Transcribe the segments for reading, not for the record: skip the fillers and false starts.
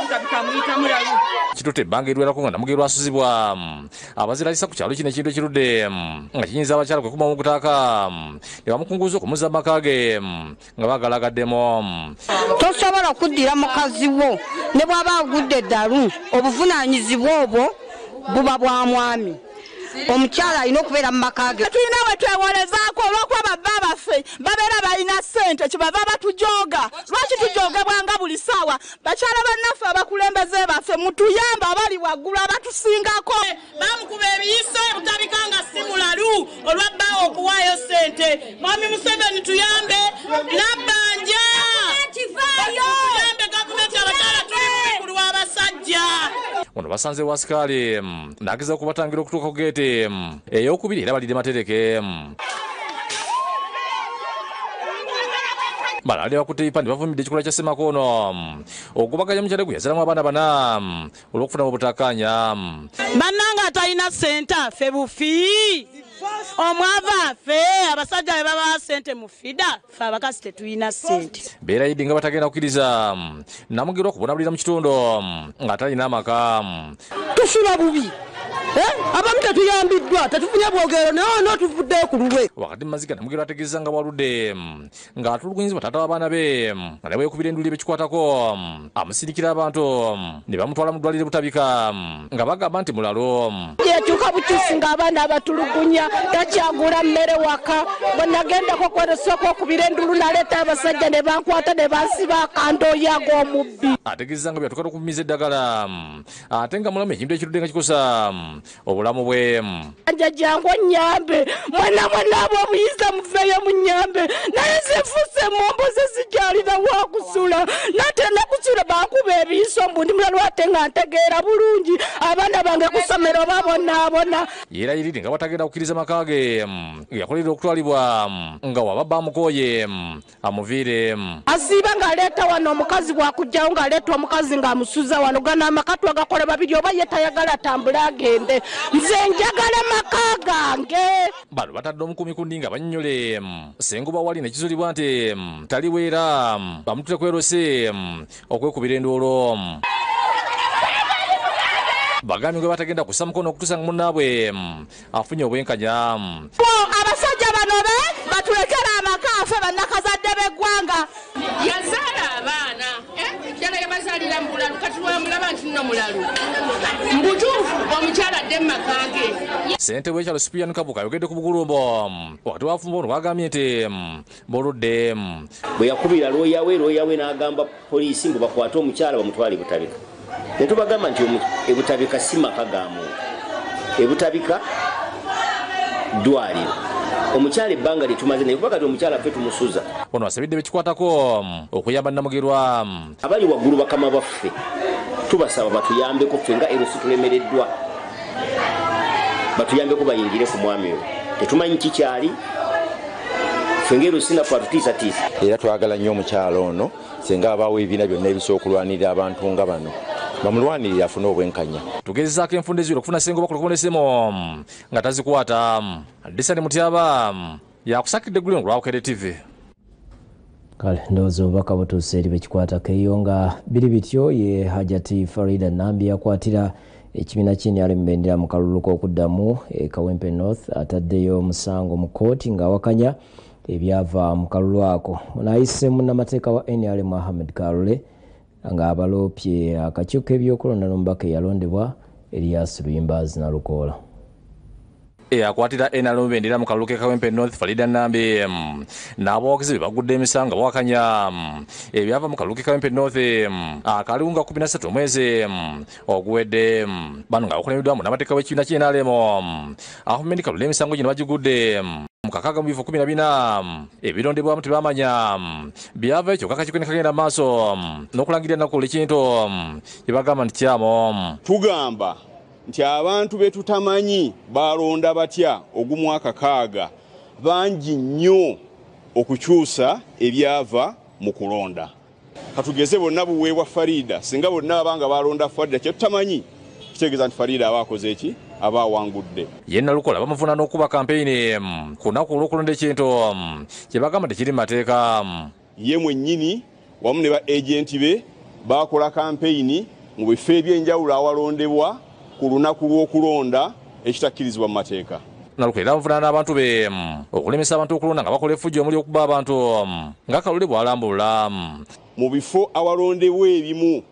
butabika muyita mulalu. Kitutte ebbanga eriwerako nga Namugerwa asuzibwa abazirayisa ku kyalo kino ekintu ekirudde nga kiyinza abakyala kwe kuba mu kutaaka ne bamukunguza okumuzza mu maka ge nga bagalagaddemu. Tosobola okuddira mukazi wo ne bw'aba agudde eddalu obuvunaanyizibwa obwo buba bwa mwami. Omukyala alina okubeera mu maka ge. Tulina we twewolezaako olw'okuba babba baffe babeera balina ssente kyebava batujooga. Lwaki tujoogebwanga buli ssaawa? Bakyala bannaffe abakulembeze baffe mutuyambe abali waggulu abatusingako. Bamukuba ebiyiso butabika nga si mulalu olw'abbaawo okuwaayo ssente. Mwami Museveni tuyambe Nabbanja. Tuyambe gavumenti abakyala tuli mu bikulu w'abasajja. Ono basanze wasikaali n'ageza okubatangira okutuuka ku geeti ey'okubiri era balidde matereke. Balali bakutte ebipande bavumidde ekikola kya Ssemakono okubaganya omukyala gwe yazalamu abaana bana olw'okufuna obutakkaanya. Bannanga atalina ssente affe bufi. Omwava ffe abasajja be baba ssente mu fida ffe abakazi tetulina ssente. Beera yiddi nga batagenda kukkiriza Namugerwa okubonabulira mu kitundu ng'atalina amaka. Tufuna bubi. Abamu tetuyambiddwa tetufunye bwogero naye tuvudde ku lulwe. Wakati mu maziga Namugerwa ategeeza nga bwaludde ng'atulugunyizibwa taata w'abaana be nga ne bwekubira enduli bekikwatako amusirikira abantu ne bamutwala mu ddwaliro butabika nga bagamba nti mulalu. Yetuuka bukiisi ng'abaana abatulugunya takyagula mmere waka bwe nagendako kweresako okubira endulu naleeta abasajja ne bankwata ne bansiba akandooyi ag'omubbi. Ategeeza nga byatuuka n'okumiza eddagala ate nga mulamu ekintu ekirudde nga kikosa obulamu bwe. Jangu onnyambe mwana ab'obuyinza muveeyo munnyambe naye zifuse mombo ze zikyalina wakusula nate nakusula bankuba ebiyiso mbu ndi mulalu ate nga ntegeera bulungi abaana bange kusomero babonaabona. Yeerayiridde nga batagenda kukkiriza maka ge yakolerera okutwalibwa nga wababba amukooye amuviire. Asiiba ng'aleeta wano omukazi bwakujjawo ng'aleeta omukazi ng'amusuza wano gana amaka twagakole babiri oba ye tayagala atambule agende. Nze njagala maka gange. Bano batadde omukumi ku ndinga bannyole Ssenguba wali ne kizulibwa nti taliweera bamutule kwerose okwekubira enduulu. Bagambye nga batagenda kussa mukono okutuusa nga munnaabwe afunye obwenkanya. Abasajja bano batulekera amaka affe bannakazadde b'eggwanga. Yazaala abaana ddala yabazaalira mu bulalu kati lwamulaba nti nno mulalu mbutuufu omukyala adde mu maka ge. Ssente w'ekyalo Cyprian Kabuka ayogedde ku bugulumbo wakati wafumba ono bagambye nti boludde. Bwe yakubira looyawe n'agamba poliisi mbu bakwate omukyala bamutwale butabika. Ne tubagamba nti ebutabika si maka ga muntu, ebutabika ddwaliro. Omukyala ebbanga litumaze naye kuba kati omukyala ffe tumusuza. Ono asabidde bekikwatako okuyamba Namugerwa. Abali waggulu bakama baffe tubasaba batuyambeko ffe nga erusi tulemereddwa. Batuyambeko bayingire ku mwami oyo. Tetumanyi kikyali ffe ng'erusi naffe atutiisatiisa. Era twagala nnyo omukyala ono senga abaawo ebibiina byonna ebisobola okulwanirira abantu nga bano bamulwanirire afune obwenkanya. Tugezezaako enfunda eziwera okufuna Ssenguba kulokondesemo nga tazikwata. Disani Mutyaba yakusakidde egguliro lwa Bukedde TV. Kale ndowooza obubaka butuuse eri bekikwatako eyo nga biri bityo ye Hajati Farida Nambi yakwatira ekibiina ky'NRM Bendera mu kalulu k'okuddamu e Kawempe North ataddeyo omusango mu kkooti ng'awakanya ebyava mu kalulu ako. Ono ayise munnamateeka wa NRM Ahmed Karule ng'abaloopye akakiiko k'ebyokulonda n'omubaka eyalondebwa Elias Luyimbazi Nalukoola. Akwatira NRM Bendera mu kalulu k'e Kawempe North Farida Nambi n'abawagizi be bagudde emisango bawakanya ebyava mu kalulu k'e Kawempe North akaliwo nga 13 omwezi oguwedde. Bano ng'abakulembeddwa munnamateeka w'ekibiina ky'NRM Ahmed Karule emisango gino bagigudde mukakaga mu bifo 14 ebirondebwamu tebamanya byava ekyo kakakiiko ne kagenda maaso n'okulangirira nakukola ekintu kyebagamba nti kyamo. Tugamba nti abantu be tutamanyi balonda batya ogumwaka kaaga bangi nnyo okukyusa ebyava mu kulonda. Katugeze bonna buweebwa Farida singa bonna abanga balonda Farida kye tutamanyi kitegeeza nti Farida abakoze eki abawangudde. Yenna Lukola bamuvuna n'okuba kampeyini ku lunaku olw'okulonda ekintu kye bagamba tekiri mateeka. Ye mwennyini wamu ne ba agenti be bakola kampeyini mu bifo ebyenjawulo awalondebwa ku lunaku lw'okulonda ekitakkirizibwa mu mateeka. Nalukwera avunaana abantu be okulemesa abantu okulonda nga bakola effujjo omuli okuba abantu ng'akalule bw'alambulula. Mu bifo awalondebwa ebimu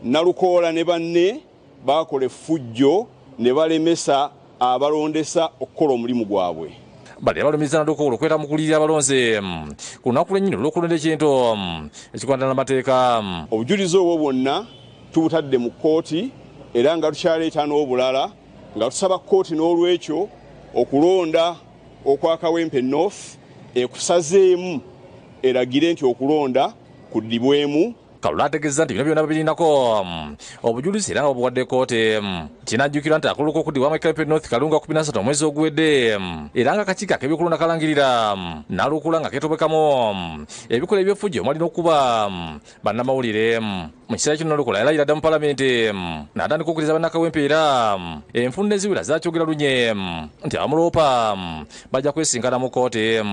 Nalukoola ne banne bakola effujjo ne balemesa abalondesa okukola omulimu gwabwe. Bali abalumiza Nalukoola okweta mu kulirira abalonzi ku lunaku lwennyini olw'okulonda ekintu ekikwatana n'amateeka. Obujulizi obwo bwonna tubutadde mu kkooti era nga tukyaleeta n'obulala nga tusaba kkooti n'olwekyo okulonda okwa Kawempe North ekusazeemu eragire nti okulonda kuddibwemu. Kalula ategeeza nti bino byonna babirinako obujulizi era nga babuwadde kkooti. Kinajjukirwa nti akalulu k'okuddibwamu Kawempe North kalunga 13 omwezi oguwedde era nga akakiiko ak'ebyokulonda kalangirira Nalukoola nga keetobekamu ebikola eby'effujjo omwali n'okuba bannamawulire. Mu kiseera kino Nalukoola yalayira dda mu palamenti n'atandika okukkiriza bannakawempe era enfunda eziwera zakyogera lunye nti abamuloopa bajja kwesinkana mu kkooti.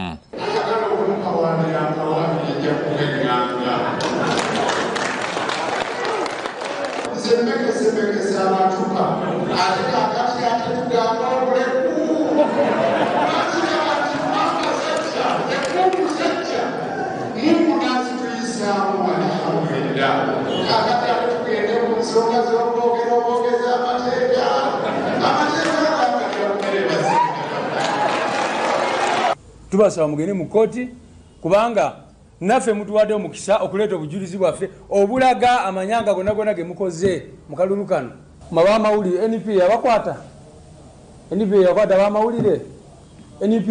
Tubasaba mugende mu kkooti kubanga naffe mutuwadde omukisa okuleeta obujulizi bwaffe obulaga amanyanga gonna ge mukoze mu kalulu kano. Mabamawulire NP yabakwata, NP yakwata abamawulire, NP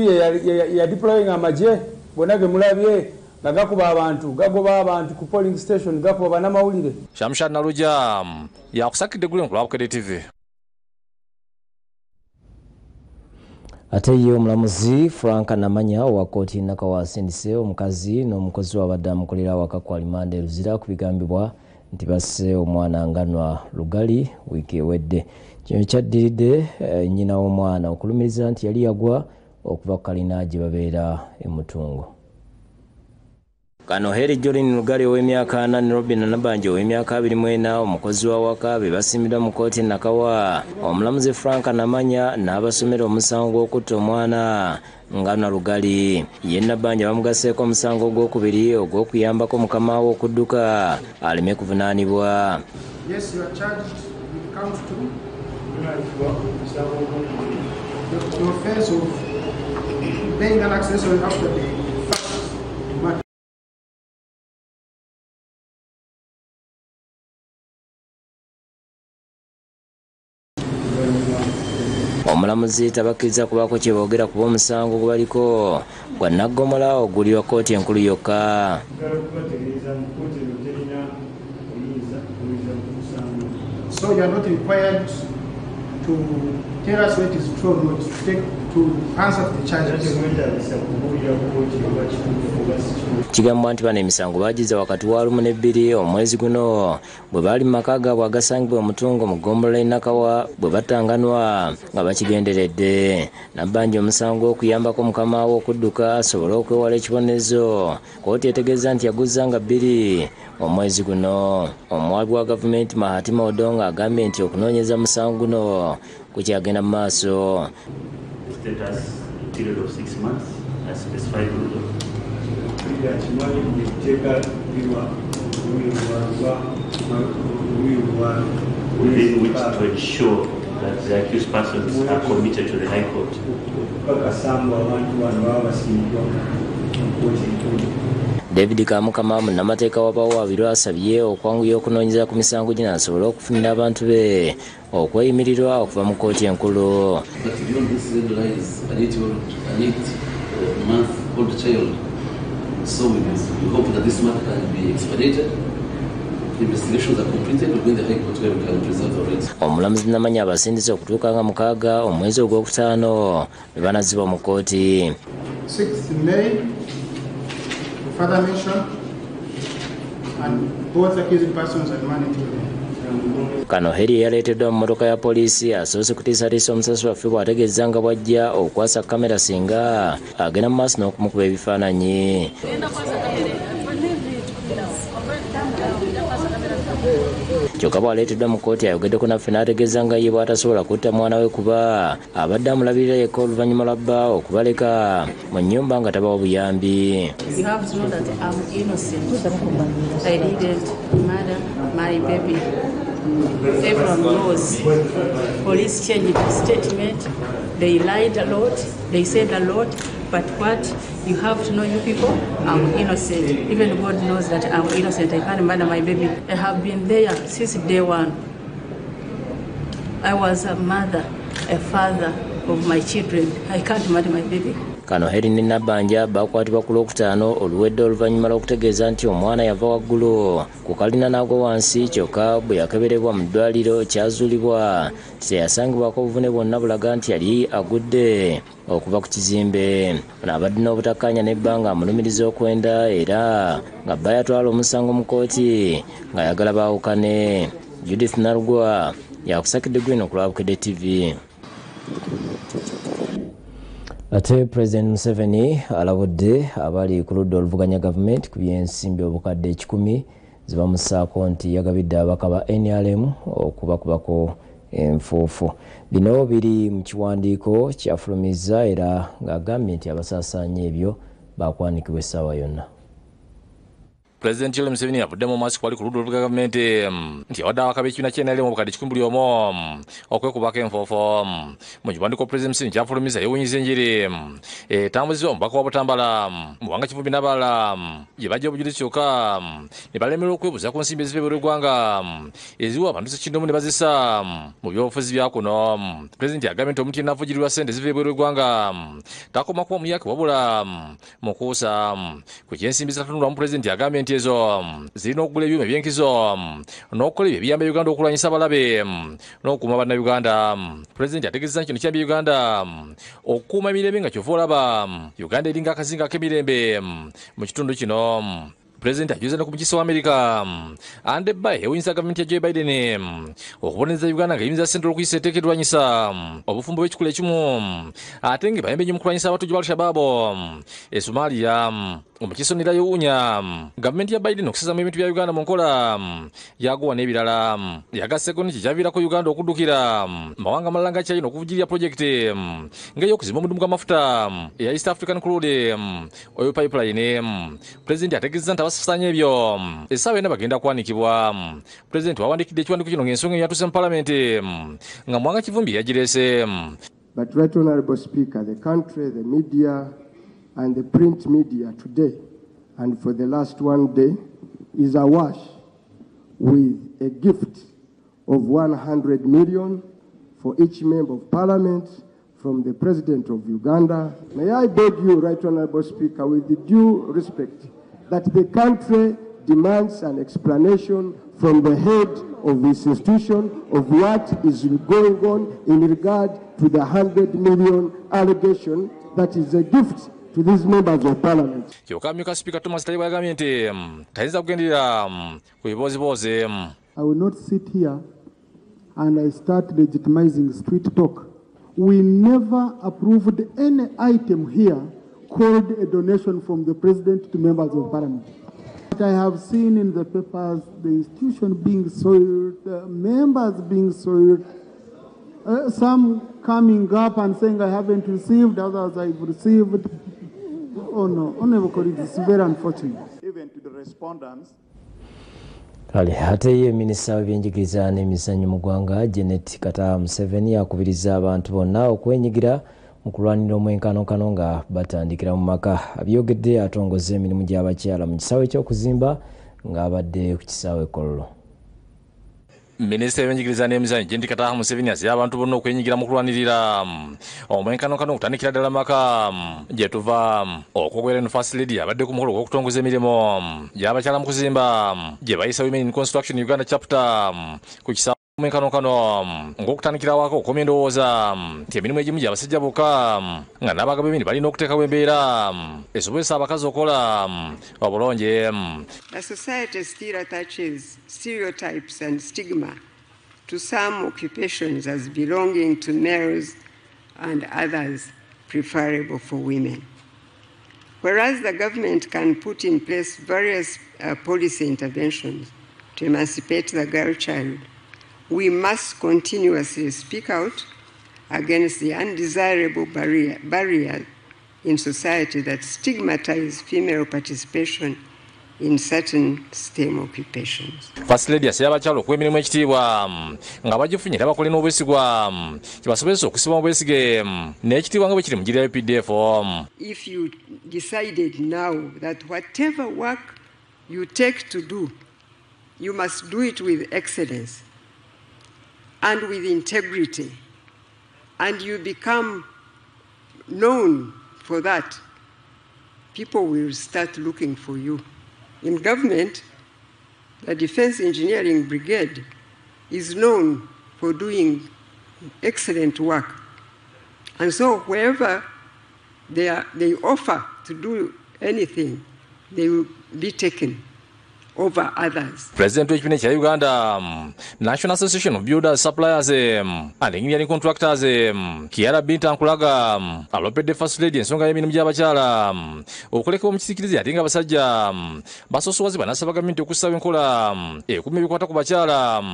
ya deploying amaje gonna ge mulabye nga gakuba abantu gagoba abantu ku polling station gakuba bannamawulire. Shamshad Naluja yakusakidde guli nkulu Bukedde TV. Ate ye omulamuzi Frank Namanya wa kkooti Nakawa asindise omukazi n'omukozi wabadde amukolera awaka ku alimanda Luzira ku bigambibwa nti basse omwana Nganwa Lugali wiiki ewedde. Kino kyaddiridde nnyina w'omwana okulumiriza nti yali yagwa okuva ku kalina gye babeera e Mutungo. Kano Heri Jolin Lugali ow'emyaka 4 ne Robin Nabanja ow'emyaka 24 omukozi wa waka be basimbidwa mu kkooti Nakawa. Omulamuzi Frank Namanya n'abasomera omusango gw'okutta omwana Nganwa Lugali. Ye Nabanja bamugaseeko omusango gw'okubiri ogw'okuyambako mukama we okudduka aleme kuvunaanibwa. Yes, you are charged with count 2. The offense of paying an accessory after the fact. Omulamuzi tabakkiriza kubaako kye boogera kuba omusango gwe baliko gwa naggomola ogulirwa kkooti enkulu yokka. So you are not required to tell us what is true or not to answer the charges. Kigambwa nti bano emisango bagiza wakati wa 1 ne 2 omwezi guno bwe baali mu maka gaabwe agasangibwa Mutungo mu ggombolola Nakawa bwe batanganwa nga bakigenderedde. Nabanja omusango okuyambako mukama we okudduka asobole okwewala ekibonezo. Kkooti etegeeza nti yaguzanga 2 omwezi guno. Omuwabi wa gavumenti Mahatima Odongo agambye nti okunoonyeza musango guno kukyagenda mu maaso. Period of 6 months as specified within which to ensure that the accused persons are committed to the High Court. David Kamukama munnamateeka w'abawaabirwa asabye okwanguya okunoonyeza ku misango gino asobole okufunira abantu be okweyimirirwa okuva mu kkooti enkulu. So we hope that this matter can be expedited. Investigations are completed within the High Court where we can resolve the rights. Omulamuzi Namanya abasindise okutuuka nga 6 omwezi ogwokutaano ne banazibwa mu kkooti. 6th May, further mention, and both accused persons are managed. Kano Heri yaleeteddwa mu mmotoka ya poliisi asoose kutiisatiisa omusasi waffe bw'ategeeza nga bw'ajja okwasa kamera singa agenda mu maaso n'okumukuba ebifaananyi. kyokka bw'aleeteddwa mu kkooti ayogeddeko naffe n'ategeeza nga ye bw'atasobola kutta mwana we kuba abadde amulabirira yekka oluvannyuma lwa bba okubaleka mu nnyumba nga tabawa buyambi. You have to know that I'm innocent. I didn't murder my baby. Everyone knows. Police changed the statement. They lied a lot. They said a lot. But what you have to know, you people, I'm innocent. Even God knows that I'm innocent. I can't murder my baby. I have been there since day one. I was a mother, a father of my children. I can't murder my baby. Kano Heri ne Nabbanja bakwatibwa ku Lwokutaano oluwedde oluvannyuma lw'okutegeeza nti omwana yava waggulu ku kalina n'agwa wansi, kyokka bwe yakeberebwa mu ddwaliro kyazuulibwa teyasangibwako obuvune bwonna bulaga nti yali agudde okuva ku kizimbe. Ono abadde n'obutakkaanya n'ebbanga amulumiriza okwenda era nga bba yatwala omusango mu kkooti ng'ayagala baawukane. Judith Narugwa yakusakidde gwino ku Lwabukedde TV. Ate President Museveni alabudde abali ku ludda oluvuganya gavumenti ku by'ensimbi obukadde 10 zibamussaako nti yagabidde abaka ba NRM okubakubako enfuufu. Bino biri mu kiwandiiko kyafulumizza era ng'agambye nti abasaasaanya ebyo bakwanikibwa essaawa yonna. President Yoweri Museveni avudde mu maaso kwali ku ludda oluvuganya gavumenti nti yawadde abaka b'ekibiina ky'NRM obukadde 10 buli omu okwekubako enfoofo. Mu kiwandiiko President Museveni kyafulumiza yeewuunyiza enjiri etambuzibwa omubaka wa Butambala Muwanga Kivumbi n'abalala gye bajja obujulizi kyokka ne balemererwa okwebuuza ku nsimbi eziva eggwanga eziwa abantu ssekindomu ne bazissa mu byobufuzi bya kuno. Pulezidenti agambye nti omuntu yenna avujjirirwa ssente eziva ebweru w'eggwanga takoma kuba muyake wabula mukuusa ku ky'ensimbi zitatunulwamu. Pulezidenti agambye nti ezo zirina okugula ebyuma ebyenkizo n'okukola ebyo ebiyamba Uganda okulwanyisa abalabe n'okukuuma bannayuganda. Pulezidenti ategeezezza nti kino kiyambye Uganda okukuuma emirembe nga kyova olaba Uganda eringa akazinga k'emirembe mu kitundu kino. President ajuza ku mukisa wa America ande baye ewinza gavumenti ya Joe Biden okuboneza Uganda nga yinza sente okuyisa eteekeddwanyisa obufumbo bw'ekikula ekimu ate nga bayambe nnyo mu kulwanyisa abatujju ba Al-Shabaab e Somalia. Omukisa onera yewuunya gavumenti ya Biden okusazamu ebintu bya Uganda mu nkola yagowa n'ebirala. Yagasseko nti kyaviirako Uganda okuddukira mawanga amalala nga China okuvujjirira pulojekiti ng'ey'okuzimba omudumu gw'amafuta eya East African Crude Oil Pipeline. Pulezidenti ategeezezza nti abasaasaanya ebyo essaawa yonna bagenda kwanikibwa. Pulezidenti wawandiikidde ekiwandiiko kino ng'ensonga yatuuse mu Paalamenti nga Muwanga Kivumbi yagireese. But Right Honourable Speaker, the country, the media and the print media today and for the last one day is awash with a gift of 100 million for each member of parliament from the President of Uganda. May I beg you, Right Honourable Speaker, with the due respect, that the country demands an explanation from the head of this institution of what is going on in regard to the 100 million allegation that is a gift to these members of parliament. Kyokka Myuka Speaker Thomas Taliba yagambye nti tayinza kugenderera ku biboozibozi. I will not sit here and I start legitimizing street talk. We never approved any item here called a donation from the president to members of parliament. But I have seen in the papers the institution being soiled, members being soiled, some coming up and saying I haven't received, others I've received. Oh no, Honorable colleagues, it's very unfortunate. Even to the respondents. Ate ye minisita w'ebyenjigiriza n'emizannyo mu ggwanga Janet Kata Museveni akubiriza abantu bonna okwenyigira mu kulwanira omwenkanonkano nga batandikira mu maka. Abyogedde atongoza emirimu gy'abakyala mu kisaawe ky'okuzimba ng'abadde ku kisaawe Kololo. Minisita w'ebyenjigiriza n'emizannyo Janet Kata Museveni asabye abantu bonna okwenyigira mu kulwanirira omwenkanonkano okutandikira ddala maka gye tuva. Okwogera First Lady abadde ku mukolo gw'okutongoza emirimu gy'abakyala mu kuzimba gye bayisa Women in Construction Uganda chapter ku kisaawe omwenkanonkano ng'okutandikirawo okomya endowooza nti emirimu egimu gy'abasajja bokka nga n'abagabo b'emirimu balina okuteekawo embeera esobozesa abakazi okola obulungi. The society still attaches stereotypes and stigma to some occupations as belonging to males and others preferable for women. Whereas the government can put in place various policy interventions to emancipate the girl child, we must continuously speak out against the undesirable barriers in society that stigmatize female participation in certain STEM occupations. First Lady asaba abakyalo okwemirimu ekitiibwa nga bagifunye era bakolera obwesigwa kibasobozesa okusibwa obwesige n'ekitiibwa nga bwe kiri mu gira UPDF. If you decided now that whatever work you take to do, you must do it with excellence and with integrity, and you become known for that, people will start looking for you. In government, the Defense Engineering Brigade is known for doing excellent work. And so wherever they offer to do anything, they will be taken over others. President w'ekibiina kya Uganda National Association of Builders, Suppliers and Engineering Contractors Kiara Bintankulaga alopedde First Lady ensonga y'emirimu gy'abakyala okuleka omukisikiriza ate nga abasajja basosowazi nasaba gavumenti okusaba enkola ekuma ebikwata ku bakyala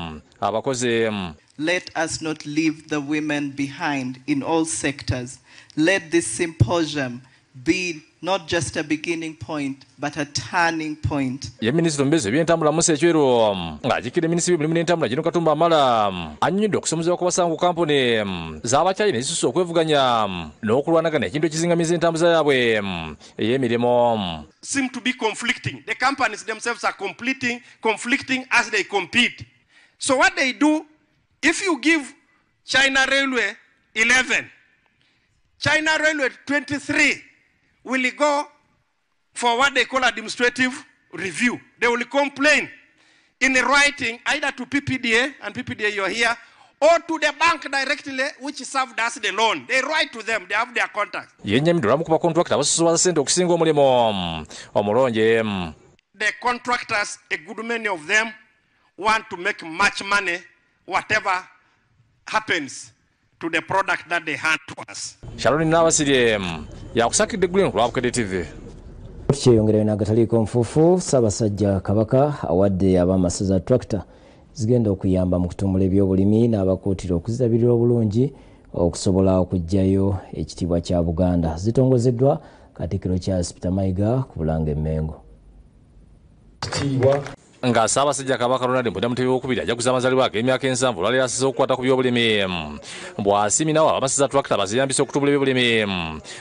abakozi. Let us not leave the women behind in all sectors. Let this symposium be not just a beginning point, but a turning point. Ye Minister Mbeze by'entambula Musa Echwero ng'ajikira Minisitiri w'Ebyobulimi n'entambula Jeno Katumba Amala annyonnyodde okusomozebwa kw'abasango kampuni z'abakyali n'ezisusse okwevuganya n'okulwanagana ekintu ekizingamiza entambuza yaabwe ey'emirimu. Seem to be conflicting. The companies themselves are conflicting as they compete. So what they do, if you give China Railway 11, China Railway 23, will go for what they call administrative review. They will complain in writing either to PPDA, and PPDA you are here, or to the bank directly, which served us the loan. They write to them, they have their contact. The contractors, a good many of them, want to make much money, whatever happens to the product that they hand to us. Shaloni Navasiri yakusakidde Green ku Lwabukede TV. Kyeyongerayo n'agataliiko nfuufu Ssaabasajja Kabaka awadde ab'amasaza tractor zigenda okuyamba mu kutumbula ebyobulimi n'abakuutira okuzirabirira obulungi okusobola okuggyayo ekitiibwa kya Buganda. Zitongozeddwa Katikkiro Charles Peter Mayiga ku Bulange Mmengo. Nga Ssaabasajja Kabaka Ronald Mbonamutebe w'okubiri ajaguza amazaalibwa ag'emyaka 7 olwaleero asize okukwata ku byobulimi bw'asiminawo abamasaza tractor baziyambisa okutumbula ebyobulimi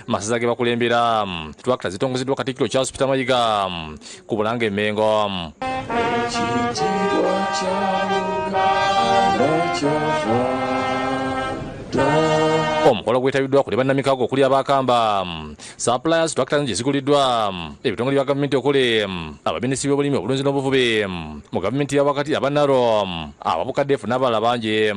masaza ge bakulembera. Tractor zitongozeddwa Katikkiro Charles Peter Mayiga ku Bulange Mmengo. Omukolo gwetabiddwa kuli bannamikago okuli abakamba suppliers tractors gye ziguliddwa ebitongole bya gavumenti okuli abaminisitiri b'obulimi obulunzi n'obuvubi mu gavumenti ya wakati abannaro ababukadeefu n'abalala bangi.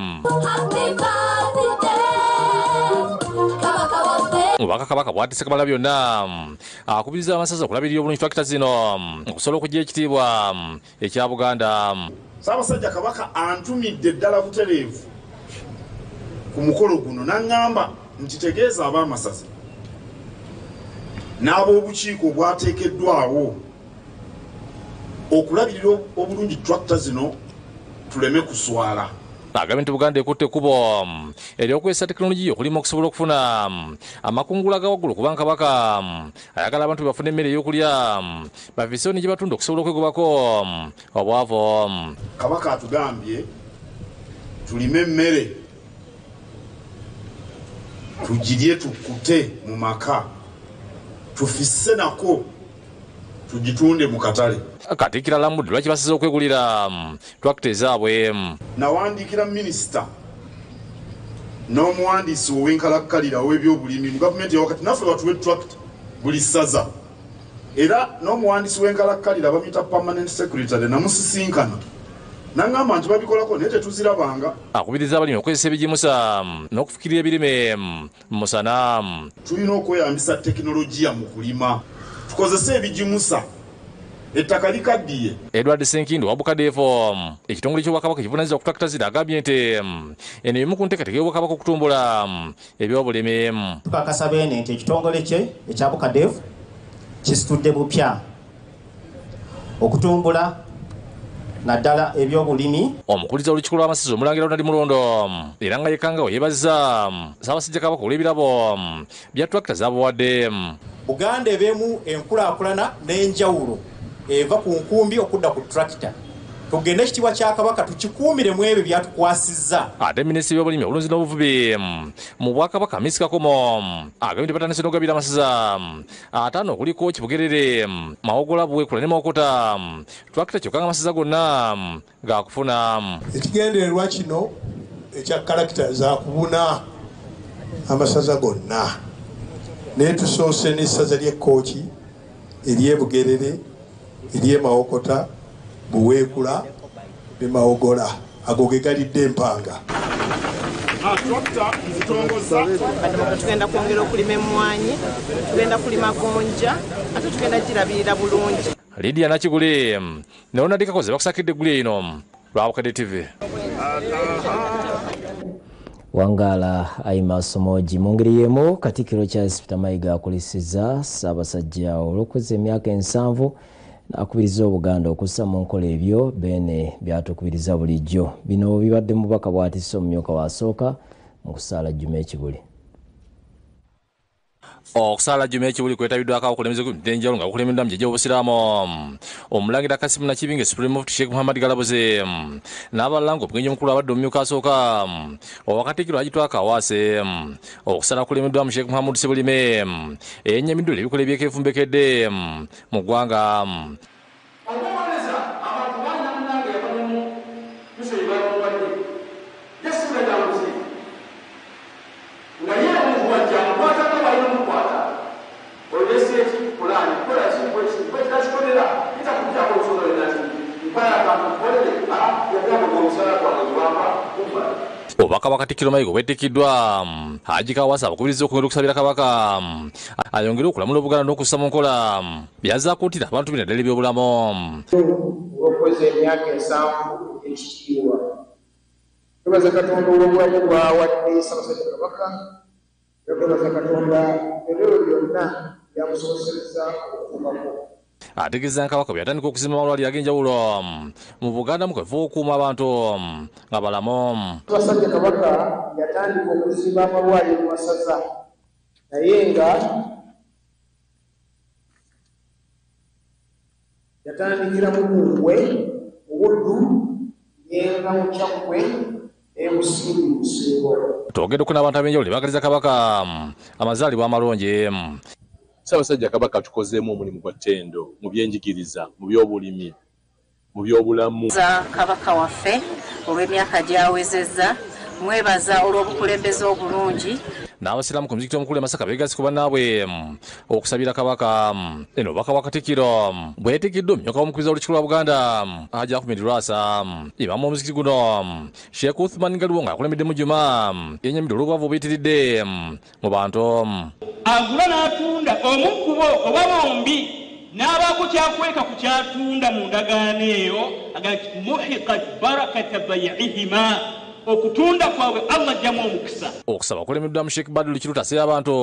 Mubaka Kabaka bw'atise Kamala byonna akubiriza amasaza okulabirira obulungi tractor zino okusobola okuggya ekitiibwa ekya Buganda. Ssaabasajja Kabaka antumidde ddala butereevu ku mukolo guno n'aŋŋamba nti tegeeza ab'amasaza n'ab'obukiiko obwateekeddwawo okulabirira obulungi tractor zino tuleme kuswala. Gavumenti Buganda ekutte ekkubo ery'okozesa tekinologiya okulima okusobola okufuna amakungula agawaggulu kubanga Kabaka ayagala abantu bafune emmere ey'okulya baviseewo ne gye batunda okusobola okwegobako obwavu. Kabaka atugambye tulime emmere tugirye tukute mu maka tufisse nako tugitunde mu katale. Katikkiro alambudde lwaki basize okwegulira tractor ezaabwe. Nawandiikira minisita n'omuwandiisi ow'enkalakkalira ow'ebyobulimi mu gavumenti eyawakati naffe batuwe tractor buli ssaza, era n'omuwandiisi w'enkalakkalira bamuyita permanent secretary namusisinkana n'aŋŋamba nti babikolako naye tetuzirabanga. Akubiriza abalimi okukozesa ebigimusa n'okufukirira ebirime musana. Tulina okweyambisa tekinologiya mu kulima, tukozese ebigimusa ettaka likaddiye. Edward Senkindo wa Bukadeefu ekitongole ky'Obwakabaka ekivunaanyizibwa ku tractor zino agambye nti eno emu ku nteekateeka y'Obwakabaka okutumbula ebyobulimi. Tukakasa bene nti ekitongole kye ekya Bukadeefu kisitudde bupya okutumbula naddala ebyobulimi. Omukuliza olukiiko lw'amasizi Omulangira Ronald Mulondo era nga yekangawo yeebaza Ssaabasajja Kabaka olw'ebirabo bya tractor z'abawadde. Buganda ebeemu enkulaakulana n'enjawulo eva ku nkumbi okudda ku tractor. Tugende ekitiibwa kya Kabaka tukikuumire mu ebyo byatukwasizza. Ate minisitiri w'obulimi obulunzi n'obuvubi mu Bwakabaka Miss Kakomo agambye batandise n'okugabira amasaza 5 okuliko Kibugerere, Mawogola, Buweekula ne Mawokota tractor kyokka ng'amasaza gonna gaakufuna. Ekigendererwa kino ekya kalakita zaakubuna amasaza gonna naye tusoose n'essaza ly'Ekkooki, ery'e Bugerere, ery'e Mawokota, Buweekula ne Mawogola, ago ge galidde empanga. Tugenda kwongera okulima emmwanyi, tugenda kulima gonja, ate tugenda girabirira bulungi. Lydia Nakigule ne Ronald Kakoze bakusakidde eggulu eno Lwabukadde TV. Wangala Aima Somoji mu ngeri y'emu Katikkiro Charles Peter Mayiga akulisizza Ssaabasajja olw'okuza emyaka 7 n'akubiriza Obuganda okussa mu nkola ebyo bene byatukubiriza bulijjo. Bino bibadde mubaka bw'atisse omumyuka wasooka mu kusaala Juma Ekibuli. Okusaala Juma Ekibuli kwetabiddwako abakulembeze b'enjawulo nga kukulembeddwa mu jjajja w'Obusiraamu Omulangira Kasimu Nakibinge Supreme Mufti Sheikh Muhammad Galabuze n'abalala ng'omugenyi omukulu abadde omumyuka asooka owa Katikkiro Hajji Twaka Awaase okusaala kulemeddwa mu Sheikh Muhammad Sebulime eyennyamiddwa ebikola eby'ekeefumbekedde mu ggwanga. Obubaka bwa Katikkiro Mayiga bwettikiddwa Hajji Kawaasa abakubiriza okwongera okusabira Kabaka ayongere okulamula Obuganda n'okussa mu nkola byazze akuutira abantu bina ddala ebyobulamu. Okoze emyaka 7 ekitiibwa. Twebaza Katonda olw'obulamu bw'awadde Ssaabasajja Kabaka, twebaza Katonda ebyo byonna byamusobosereza okutuukako. Ategeeza Kabaka bwe yatandika okuzimba amalwaliro ag'enjawulo mu Buganda mu kwefa okukuuma abantu nga balamu. Ssaabasajja Kabaka yatandika okuzimba amalwaliro mu masaza naye nga yatandikira mu Bungwe, mu Buddu, yenga mu Kyaggwe ne Busiri mu Busingo. Twogeddeko n'abantu ab'enjawulo baagaliza Kabaka amazaalibwa amalungi. Ssaabasajja Kabaka tukozeemu omulimu gwa ttendo mu byenjigiriza, mu byobulimi, mu byobulamu. Kabaka waffe olw'emyaka gy'awezezza, mwebaza olw'obukulembeze obulungi. N'abasiraamu ku muzikiti omukulu e Masaka beegazi ku bannaabwe okusabira Kabaka. Eno obubaka bwa Katikkiro bwetikiddwa omumyuka w'omukubiriza w'olukiiko lwa Buganda Hajji Ahmed Lwasa. Imamu w'omuzikiti guno Sheikh Uthman Ngaluwo ng'akulembeddemu Juma yennyamidde olw'obwavu obuyitiridde mu bantu. Agula n'atunda omu ku bo oba bombi n'abaako kyakweka ku kyatunda mu ndagaano eyo agati muhiqat barakata bay'ihima, okutunda kwabwe Allah ajjamu omukisa. Okusaba kulemeddwa mu Sheikh Badru Kiruta asabye abantu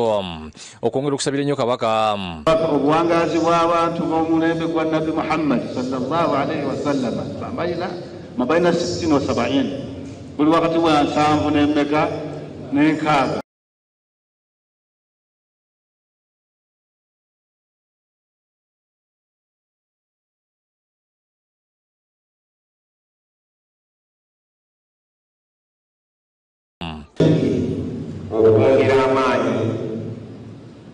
okwongera okusabira ennyo Kabaka. Obuwangazi bw'abantu b'omulembe gwa Nabi Muhammad sallallahu alaihi wasallam mabaina 60 wa 70 buli wakati wa 7 n'emmeka n'enkaaga. okwongera amaanyi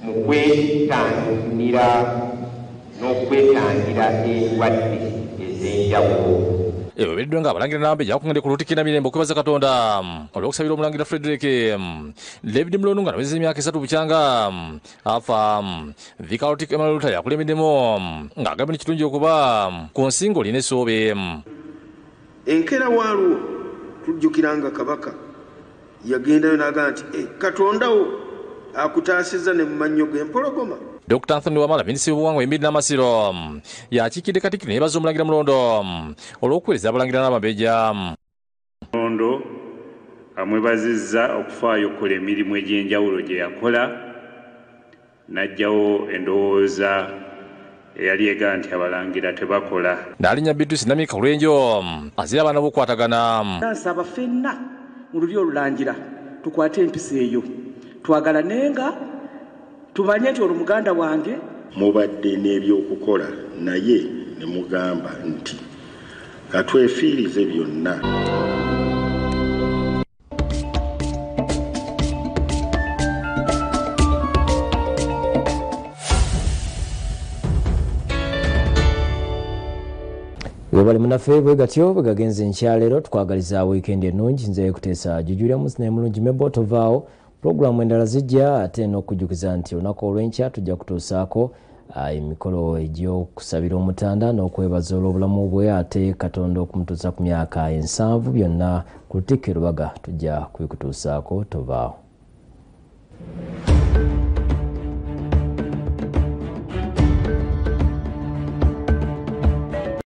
mu kwetangira n'okwetangira endwadde ez'enjawulo. Ebeddwe ng'abalangira n'abambejja bakungedde ku Lutikina Mirembe okwebaza Katonda olw'okusabira Omulangira Frederick David Mulondo nga naweza emyaka 3 bukyanga afa. Vicar Lutik Emmanuel Lutaya yakulembeddemu ng'agambye n'ekirungi okuba ku nsingo olina esoobe. Enkera waalwo tujjukiranga Kabaka yagendayo n'agamba nti Katondawo akutaasizza ne mu mannyo g'empologoma. Dr. Anthony Wamala minisitiri w'obuwangwa embiri n'amasiro yakiikidde Katikkiro neyebaza Omulangira Mulondo olw'okuweereza abalangira n'abambejja. Mulondo amwebazizza okufaayo okukola emirimu egy'enjawulo gye yakola, n'aggyawo endowooza eyali nti abalangira tebakola. N'alinnya Beatrice Namika Kulenjo azira abaana b'okukwatagana. Nsaba ffenna mu lulyo olulangira tukwate empisa eyo twagalanenga tumanye nti olwo muganda wange mubadde n'ebyokukola naye ne mugamba nti katwefiirize byonna. Webali munaffe bwe gatyo bwe gagenze nkyalero twagaliza weekend ennungi nze kuteesa Jujulia Musine mulungi mebo tovaawo programu endala zijja ate n'okujjukiza nti olunaku olw'enkya tujja kutuusaako emikolo egy'okusabira omutanda n'okwebaza olw'obulamu bwe ate Katonda okumutuusa ku myaka 7 byonna ku Lutikko Lubaga tujja kubikutuusaako tovaawo.